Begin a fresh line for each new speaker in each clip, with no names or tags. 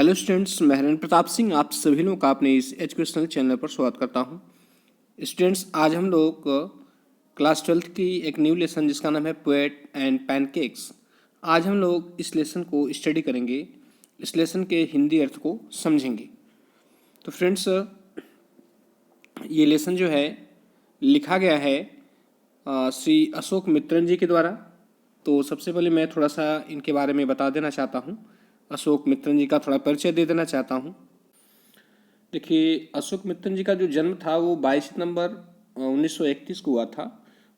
Hello students, मैं हरेंद्र प्रताप सिंह आप सभी लोगों का अपने इस एजुकेशनल चैनल पर स्वागत करता हूं। स्टूडेंट्स, आज हम लोग क्लास 12th की एक न्यू लेसन जिसका नाम है पोएट एंड पैनकेक्स। आज हम लोग इस लेसन को स्टडी करेंगे, इस लेसन के हिंदी अर्थ को समझेंगे। तो फ्रेंड्स, ये लेसन जो है लिखा गया है श्री अशोक मित्रन जी के द्वारा। तो सबसे पहले मैं थोड़ा सा इनके बारे में बता देना चाहता हूँ, अशोक मित्रन जी का थोड़ा परिचय दे देना चाहता हूँ। देखिए, अशोक मित्रन जी का जो जन्म था वो 22 सितंबर 1931 को हुआ था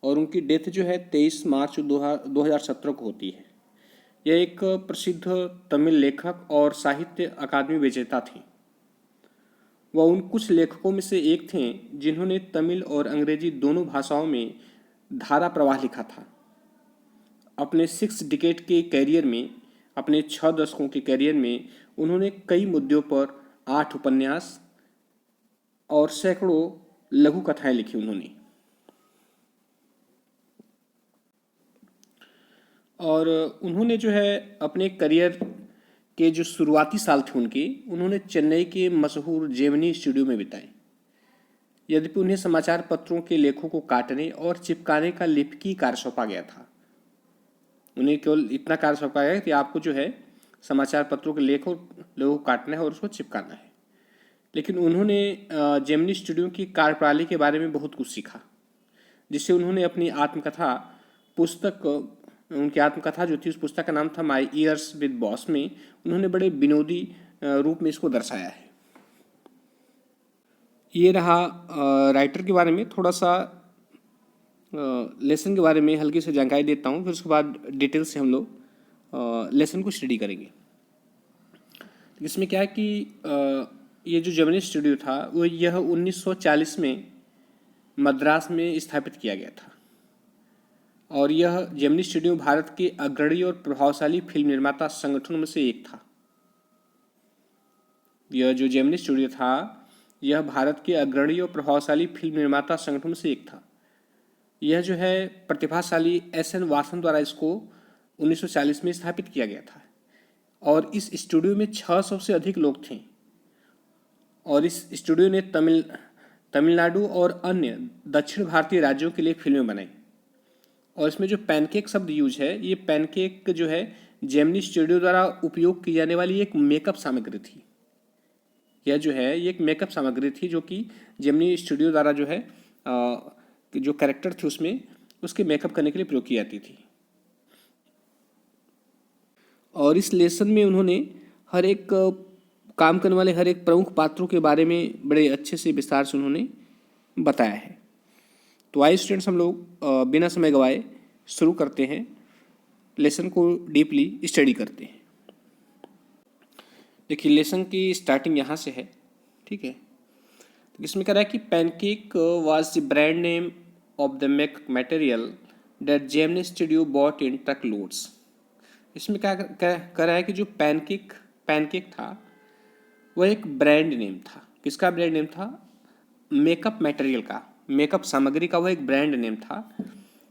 और उनकी डेथ जो है 23 मार्च 2017 को होती है। यह एक प्रसिद्ध तमिल लेखक और साहित्य अकादमी विजेता थी। वह उन कुछ लेखकों में से एक थे जिन्होंने तमिल और अंग्रेजी दोनों भाषाओं में धारा प्रवाह लिखा था। अपने 6 डिकेड के कैरियर में, अपने 6 दशकों के कैरियर में उन्होंने कई मुद्दों पर 8 उपन्यास और सैकड़ों लघु कथाएं लिखी उन्होंने। और उन्होंने जो है अपने करियर के जो शुरुआती साल थे उन्होंने चेन्नई के मशहूर जेमिनी स्टूडियो में बिताए। यद्यपि उन्हें समाचार पत्रों के लेखों को काटने और चिपकाने का लिपिकी कार्य सौंपा गया था। उन्हें केवल इतना कार्य सौंपा गया कि आपको जो है समाचार पत्रों के लेखों को काटना है और उसको चिपकाना है। लेकिन उन्होंने जेमिनी स्टूडियो की कार्यप्रणाली के बारे में बहुत कुछ सीखा, जिससे उन्होंने अपनी आत्मकथा पुस्तक, उनकी आत्मकथा जो थी उस पुस्तक का नाम था माई ईयर्स विद बॉस, में उन्होंने बड़े विनोदी रूप में इसको दर्शाया है। ये रहा राइटर के बारे में। थोड़ा सा लेसन के बारे में हल्की से जानकारी देता हूँ, फिर उसके बाद डिटेल से हम लोग लेसन को स्टडी करेंगे। इसमें क्या है कि ये जो जेमिनी स्टूडियो था वो यह 1940 में मद्रास में स्थापित किया गया था और यह जेमिनी स्टूडियो भारत के अग्रणी और प्रभावशाली फिल्म निर्माता संगठनों में से एक था। यह जो जेमिनी स्टूडियो था यह भारत के अग्रणी और प्रभावशाली फिल्म निर्माता संगठनों में से एक था। यह जो है प्रतिभाशाली एस.एन. वासन द्वारा इसको 1940 में स्थापित किया गया था और इस स्टूडियो में 600 से अधिक लोग थे और इस स्टूडियो ने तमिलनाडु और अन्य दक्षिण भारतीय राज्यों के लिए फिल्में बनाई। और इसमें जो पैनकेक शब्द यूज है, ये पैनकेक जो है जेमिनी स्टूडियो द्वारा उपयोग की जाने वाली एक मेकअप सामग्री थी। यह जो है ये एक मेकअप सामग्री थी जो कि जेमिनी स्टूडियो द्वारा जो है जो कैरेक्टर थे उसमें उसके मेकअप करने के लिए प्रयोग की जाती थी। और इस लेसन में उन्होंने हर एक काम करने वाले हर एक प्रमुख पात्रों के बारे में बड़े अच्छे से विस्तार से उन्होंने बताया है। तो आइए स्टूडेंट्स, हम लोग बिना समय गवाए शुरू करते हैं, लेसन को डीपली स्टडी करते हैं। देखिए, लेसन की स्टार्टिंग यहाँ से है, ठीक है। तो इसमें कह रहा है कि pancake was the brand name of the make material that Gemini studio bot in truck loads. इसमें क्या कह रहा है कि जो पैनकेक था वह एक ब्रांड नेम था। किसका ब्रांड नेम था? मेकअप मटेरियल का, मेकअप सामग्री का वह एक ब्रांड नेम था।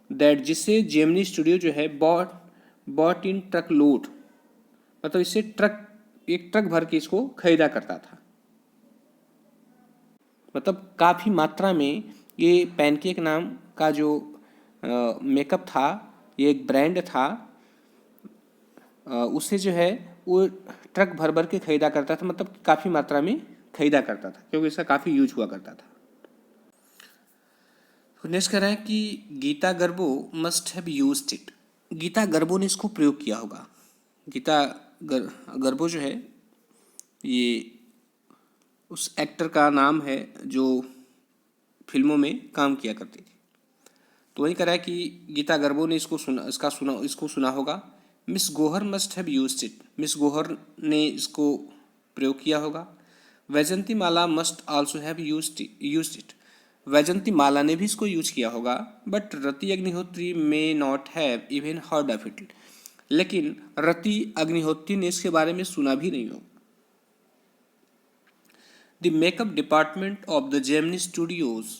दैट जिसे जेमिनी स्टूडियो जो है बॉट इन ट्रक लोड, मतलब इससे एक ट्रक भर के इसको खरीदा करता था। मतलब काफ़ी मात्रा में ये पैनकेक नाम का जो मेकअप था, ये एक ब्रांड था, उससे जो है वो ट्रक भर भर के खरीदा करता था। मतलब काफ़ी मात्रा में खरीदा करता था क्योंकि इसका काफ़ी यूज हुआ करता था। नेक्स्ट कह रहा है कि Greta Garbo must have used it. Greta Garbo ने इसको प्रयोग किया होगा। गीता गर्बो जो है ये उस एक्टर का नाम है जो फिल्मों में काम किया करती थी। तो वही कह रहा है कि गीता गर्बो ने इसको सुना होगा। Miss Gohar must have used it. Miss Gohar ने इसको प्रयोग किया होगा। Vyjayanthimala must also have used it. Vyjayanthimala ने भी इसको यूज किया होगा। But Rati Agnihotri may not have even heard of it. लेकिन रति अग्निहोत्री ने इसके बारे में सुना भी नहीं होगा। The makeup department of the Gemini Studios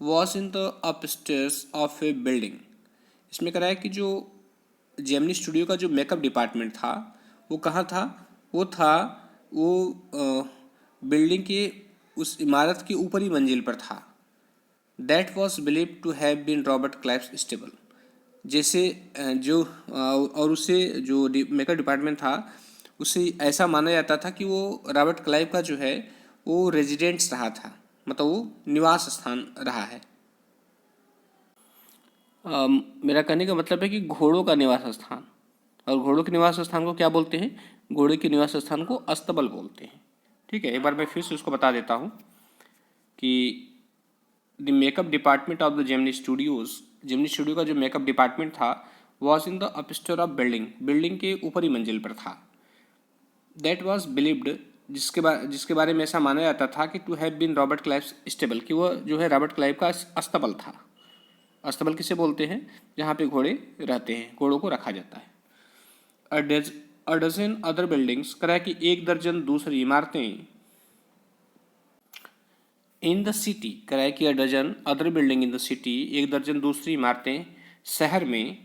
was in the upstairs of a building. इसमें कह रहा है कि जो जेमिनी स्टूडियो का जो मेकअप डिपार्टमेंट था वो कहाँ था? वो था वो बिल्डिंग के उस इमारत की ऊपरी मंजिल पर था। That was believe to have been Robert Clive's stable. जैसे और उसे जो मेकअप डिपार्टमेंट था उसे ऐसा माना जाता था कि वो रॉबर्ट क्लाइव का जो है वो रेजिडेंट्स रहा था, मतलब वो निवास स्थान रहा है। मेरा कहने का मतलब है कि घोड़ों का निवास स्थान, और घोड़ों के निवास स्थान को क्या बोलते हैं? घोड़े के निवास स्थान को अस्तबल बोलते हैं। ठीक है, एक बार मैं फिर से उसको बता देता हूँ कि the makeup department of the Gemini studio का जो मेकअप डिपार्टमेंट था was in the upstairs of building के ऊपरी मंजिल पर था। दैट वॉज बिलीव्ड, जिसके बारे में ऐसा माना जाता था कि to have been Robert Clive stable, कि वह जो है रॉबर्ट क्लाइव का अस्तबल था। अस्तबल किसे बोलते हैं? जहाँ पे घोड़े रहते हैं, घोड़ों को रखा जाता है। अ डजन अदर बिल्डिंग्स, करा कि 1 दर्जन दूसरी इमारतें इन द सिटी, करा कि 1 dozen other building in the city, 1 दर्जन दूसरी इमारतें शहर में,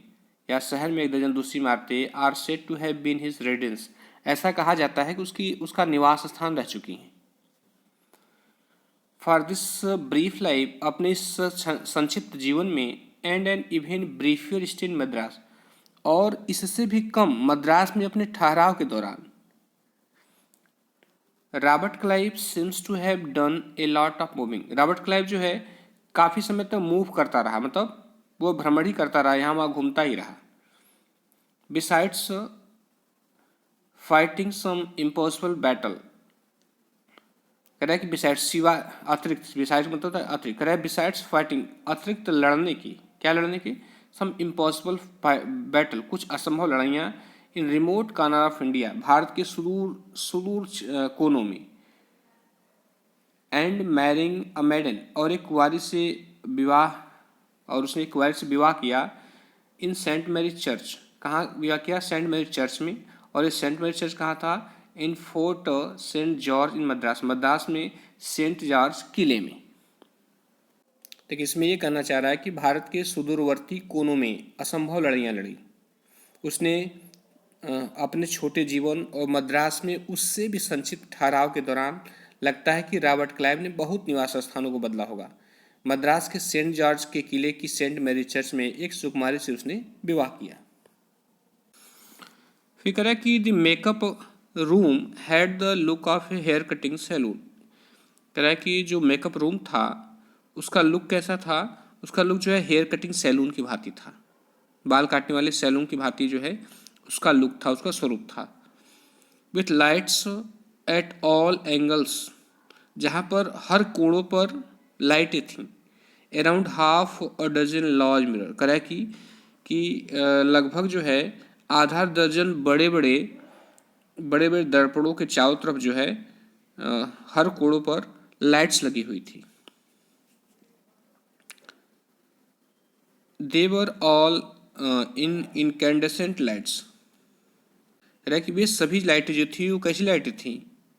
या शहर में 1 दर्जन दूसरी इमारतें are said to have been his residence, ऐसा कहा जाता है कि उसका निवास स्थान रह चुकी हैं। फॉर दिस ब्रीफ लाइफ, अपने इस संक्षिप्त जीवन में, and an even briefer stay in Madras, और इससे भी कम मद्रास में अपने ठहराव के दौरान, Robert Clive seems to have done a lot of moving. Robert Clive जो है काफ़ी समय तक मूव करता रहा, मतलब वो भ्रमण ही करता रहा, यहाँ वहाँ घूमता ही रहा। बिसाइड्स फाइटिंग सम इम्पॉसिबल बैटल, कह रहा है कि बिसाइड्स सिवा, अतिरिक्त, बिसाइड्स मतलब अतिरिक्त, कह रहा है बिसाइड्स फाइटिंग, अतिरिक्त लड़ने की, क्या लड़ने की? सम इम्पॉसिबल बैटल, कुछ असंभव लड़ाइयाँ, इन remote corner of India, Bharat के सुदूर सुदूर कोनों में, एंड मैरिंग अ मेडन, और एक कुंवारी से विवाह, और उसने एक कुंवारी से विवाह किया, इन सेंट मैरी चर्च, कहाँ विवाह किया? सेंट मैरी चर्च में। और ये सेंट मैरी चर्च कहाँ था? इन फोर्ट सेंट जॉर्ज इन मद्रास, मद्रास में सेंट जॉर्ज किले में। देखिए, इसमें ये कहना चाह रहा है कि भारत के सुदूरवर्ती कोनों में असंभव लड़ाइयाँ लड़ी उसने अपने छोटे जीवन, और मद्रास में उससे भी संक्षिप्त ठहराव के दौरान लगता है कि रॉबर्ट क्लाइव ने बहुत निवास स्थानों को बदला होगा। मद्रास के सेंट जॉर्ज के किले की सेंट मैरी चर्च में एक सुकुमारी से उसने विवाह किया। फिर कह रहा है कि the makeup room had the look of a hair cutting salon. कह रहा है कि जो मेकअप रूम था उसका लुक कैसा था? उसका लुक जो है हेयर कटिंग सैलून की भांति था, बाल काटने वाले सैलून की भांति जो है उसका लुक था, उसका स्वरूप था। With lights at all angles, जहाँ पर हर कोणों पर लाइटें थीं। Around half a dozen large mirror, कह रहा है कि लगभग जो है आधा दर्जन बड़े बड़े दर्पणों के चारों तरफ जो है हर कोणों पर लाइट्स लगी हुई थी। They were all in incandescent lights, रहा कि वे सभी लाइटें जो थी वो कैसी लाइटें थी?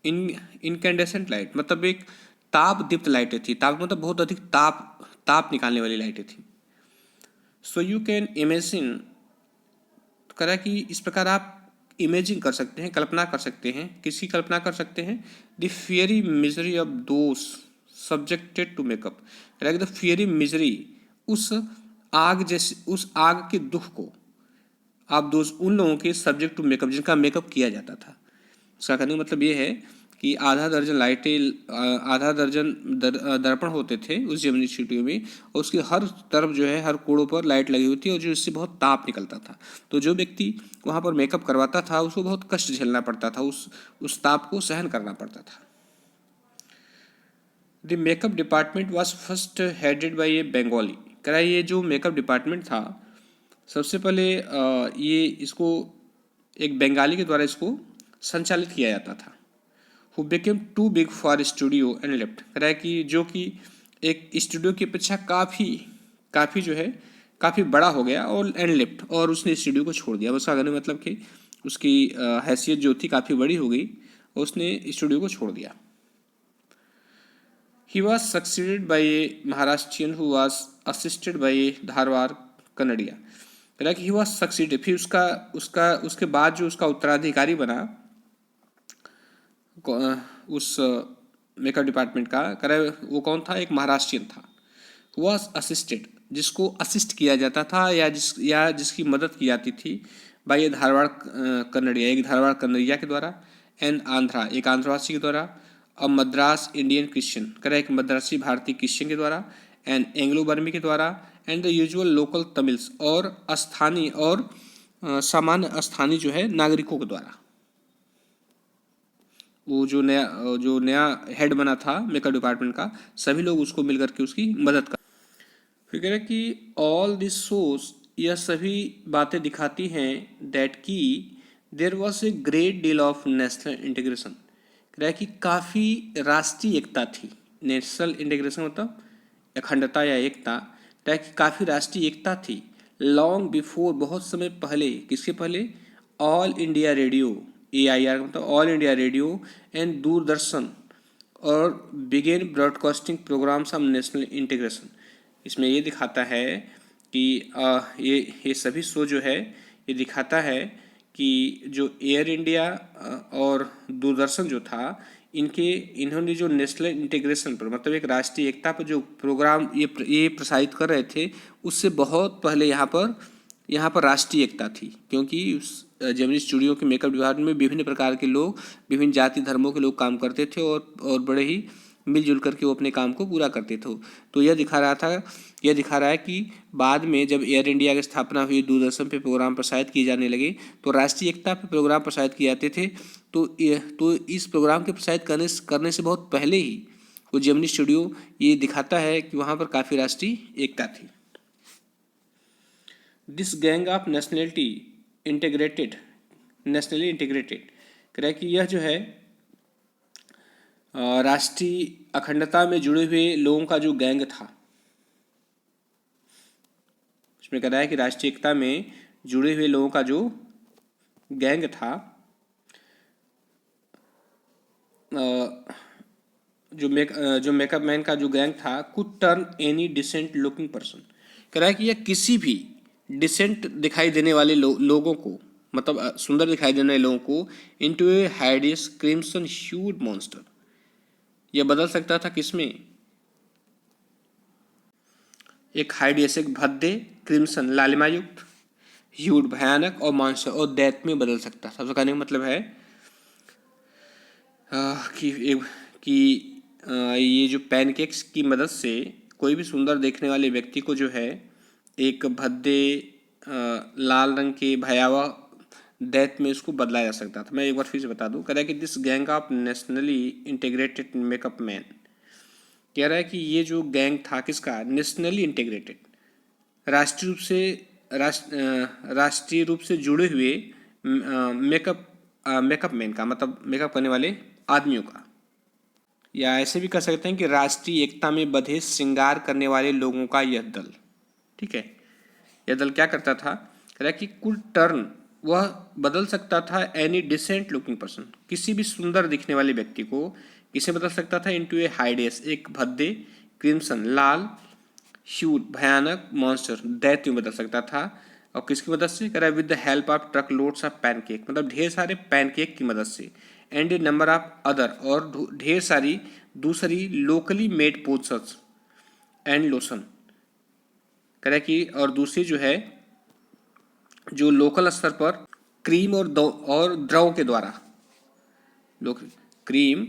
इनकैंडेसेंट लाइट, मतलब एक ताप दीप्त लाइटें थी। ताप मतलब बहुत अधिक ताप निकालने वाली लाइटें थी। सो यू कैन इमेजिन, करा कि इस प्रकार आप इमेजिन कर सकते हैं, कल्पना कर सकते हैं। किसकी कल्पना कर सकते हैं? The fiery misery of those subjected to makeup, the fiery misery, उस उस आग के दुख को आप दोस्त उन लोगों के सब्जेक्ट टू मेकअप, जिनका मेकअप किया जाता था। इसका कहने का मतलब ये है कि आधा दर्जन लाइटें, आधा दर्जन दर्पण होते थे उस जेमिनी स्टूडियो में, और उसके हर तरफ जो है हर कोणों पर लाइट लगी हुई थी, और जो इससे बहुत ताप निकलता था। तो जो व्यक्ति वहाँ पर मेकअप करवाता था उसको बहुत कष्ट झेलना पड़ता था, उस ताप को सहन करना पड़ता था। The makeup department was first headed by a Bengali, कह रहा है ये जो मेकअप डिपार्टमेंट था सबसे पहले ये इसको एक बंगाली के द्वारा इसको संचालित किया जाता था। Who became too big for studio and left, कह रहा है कि जो कि एक स्टूडियो की अपेक्षा काफ़ी जो है काफ़ी बड़ा हो गया, और एंड लेफ्ट, और उसने स्टूडियो को छोड़ दिया। उसका कहने का मतलब कि उसकी हैसियत जो थी काफ़ी बड़ी हो गई और उसने स्टूडियो को छोड़ दिया। He was succeeded by a Maharashtrian who was assisted by a Dharwad Kannadiga, कह रहा है कि ही वॉज सक्सीडेड, फिर उसके बाद जो उसका उत्तराधिकारी बना उस मेकअप डिपार्टमेंट का करे, वो कौन था, एक महाराष्ट्रियन था। वॉज असिस्टेड, जिसको असिस्ट किया जाता था या जिसकी मदद की जाती थी, बाई ए धारवाड़ कन्नड़िया, एक धारवाड़ कन्नड़िया के द्वारा, एंड आंध्रा, एक आंध्रवासी के द्वारा, और मद्रास इंडियन क्रिश्चियन, करे एक मद्रासी भारतीय क्रिश्चियन के द्वारा, एंड एंग्लो बर्मी के द्वारा, and the usual local Tamils, और स्थानीय और सामान्य स्थानीय जो है नागरिकों के द्वारा। वो जो नया हेड बना था मेकअप डिपार्टमेंट का, सभी लोग उसको मिलकर के उसकी मदद कर। फिर कह रहे कि ऑल दिस सोर्स, यह सभी बातें दिखाती हैं दैट की there was a great deal of national integration, कह रहा है कि काफ़ी राष्ट्रीय एकता थी। नेशनल इंटीग्रेशन मतलब अखंडता या एकता, कह रहा है कि काफ़ी राष्ट्रीय एकता थी। लॉन्ग बिफोर, बहुत समय पहले, किसके पहले, ऑल इंडिया रेडियो, AIR मतलब All India Radio and Doordarshan, और began broadcasting programmes of national integration. इसमें ये दिखाता है कि ये सभी शो जो है ये दिखाता है कि जो एयर इंडिया और दूरदर्शन जो था, इन्होंने जो नेशनल इंटीग्रेशन पर मतलब एक राष्ट्रीय एकता पर जो प्रोग्राम ये प्रसारित कर रहे थे, उससे बहुत पहले यहाँ पर राष्ट्रीय एकता थी, क्योंकि जेमिनी स्टूडियो के मेकअप डिपार्टमेंट में विभिन्न प्रकार के लोग, विभिन्न जाति धर्मों के लोग काम करते थे और बड़े ही मिलजुल करके वो अपने काम को पूरा करते थे। तो यह दिखा रहा है कि बाद में जब एयर इंडिया की स्थापना हुई, दूरदर्शन पे प्रोग्राम प्रसारित किए जाने लगे, तो राष्ट्रीय एकता पे प्रोग्राम प्रसारित किए जाते थे। तो इस प्रोग्राम के प्रसारित करने से बहुत पहले ही वो जेमिनी स्टूडियो ये दिखाता है कि वहाँ पर काफ़ी राष्ट्रीय एकता थी। This gang of nationally integrated कह रहा है कि यह जो है राष्ट्रीय अखंडता में जुड़े हुए लोगों का जो गैंग था, उसमें कह रहा है कि राष्ट्रीय एकता में जुड़े हुए लोगों का जो गैंग था, जो मेकअप मैन का जो गैंग था, could turn any decent looking person, कह रहा है कि यह किसी भी डिसेंट दिखाई देने वाले लोगों को, मतलब सुंदर दिखाई देने वाले लोगों को, इनटू ए हाइडियस क्रिम्सन ह्यूड मॉन्स्टर, यह बदल सकता था किसमें, एक हाइडियस, एक भद्दे, क्रिम्सन लालिमा युक्त, ह्यूड भयानक, और मॉन्स्टर और दैत में बदल सकता था। तो कहने का मतलब है कि ये जो पैनकेक्स की मदद से कोई भी सुंदर देखने वाले व्यक्ति को जो है एक भद्दे लाल रंग के भयावह दैत्य में इसको बदला जा सकता था। मैं एक बार फिर से बता दूं, कह रहा है कि this gang of nationally integrated makeup man, कह रहा है कि ये जो गैंग था किसका, नेशनली इंटीग्रेटेड, राष्ट्रीय रूप से जुड़े हुए मेकअप मैन का मतलब मेकअप करने वाले आदमियों का, या ऐसे भी कह सकते हैं कि राष्ट्रीय एकता में बधे श्रृंगार करने वाले लोगों का यह दल। ठीक है, यह दल क्या करता था, कह रहा है कि कुल टर्न, वह बदल सकता था एनी डिसेंट लुकिंग पर्सन, किसी भी सुंदर दिखने वाले व्यक्ति को किसे बदल सकता था, इनटू ए हाइडेस, एक भद्दे, क्रिम्सन लाल, ह्यूड भयानक, मॉन्स्टर दैत्य में बदल सकता था। और किसकी मदद से, कह रहा है with the help of truck loads of pancake, मतलब ढेर सारे पैनकेक की मदद से, and A number of other, और ढेर सारी दूसरी locally made potions and lotion, कह रहा है कि और दूसरी जो है जो लोकल स्तर पर क्रीम और द्रव के द्वारा, cream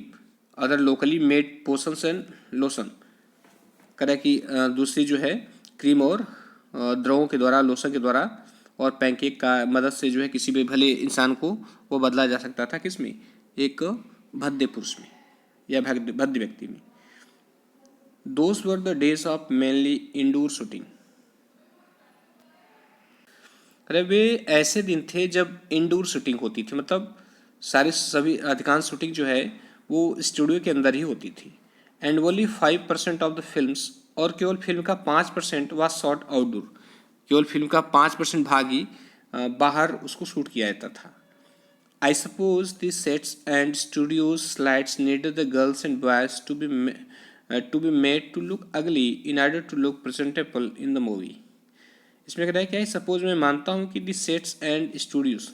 other locally made potions and lotion, कह रहा है कि दूसरी जो है क्रीम और द्रवों के द्वारा, लोशन के द्वारा और पैनकेक का मदद से जो है किसी भी भले इंसान को वो बदला जा सकता था, किसमें, एक भद्दे पुरुष में या भद्दे व्यक्ति में। Those were the days of mainly indoor shooting, अरे वे ऐसे दिन थे जब इंडोर शूटिंग होती थी, मतलब सभी अधिकांश शूटिंग जो है वो स्टूडियो के अंदर ही होती थी। And only 5% of the films, और केवल फिल्म का 5% वाज शॉट आउटडोर, केवल फिल्म का 5% भाग ही बाहर उसको शूट किया जाता था। I suppose the sets and studios slides needed the girls and boys to be made to look ugly in order to look presentable in the movie. इसमें कह रहा है क्या, सपोज मैं मानता हूँ कि दी सेट्स एंड स्टूडियोज,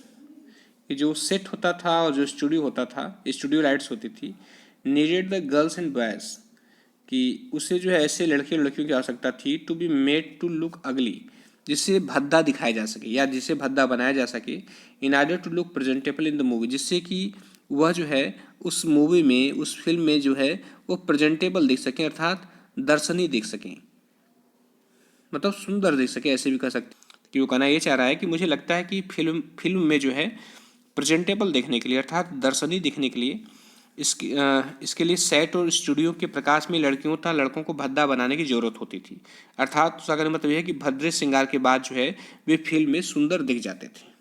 कि जो सेट होता था और जो स्टूडियो होता था, स्टूडियो लाइट्स होती थी, needed the girls and boys, कि उसे जो है ऐसे लड़के लड़कियों की आवश्यकता थी to be made to look ugly, जिससे भद्दा दिखाया जा सके या जिसे भद्दा बनाया जा सके, in order to look presentable in the movie, जिससे कि वह जो है उस मूवी में, उस फिल्म में जो है वो प्रेजेंटेबल दिख सकें, अर्थात दर्शनीय दिख सकें, मतलब सुंदर दिख सके, ऐसे भी कह सकते कि वो कहना ये चाह रहा है कि मुझे लगता है कि फिल्म में जो है प्रेजेंटेबल देखने के लिए, अर्थात दर्शनीय दिखने के लिए, इसके लिए सेट और स्टूडियो के प्रकाश में लड़कियों तथा लड़कों को भद्दा बनाने की जरूरत होती थी, अर्थात उसका कहने का मतलब यह है कि भद्दे श्रृंगार के बाद जो है वे फिल्म में सुंदर दिख जाते थे।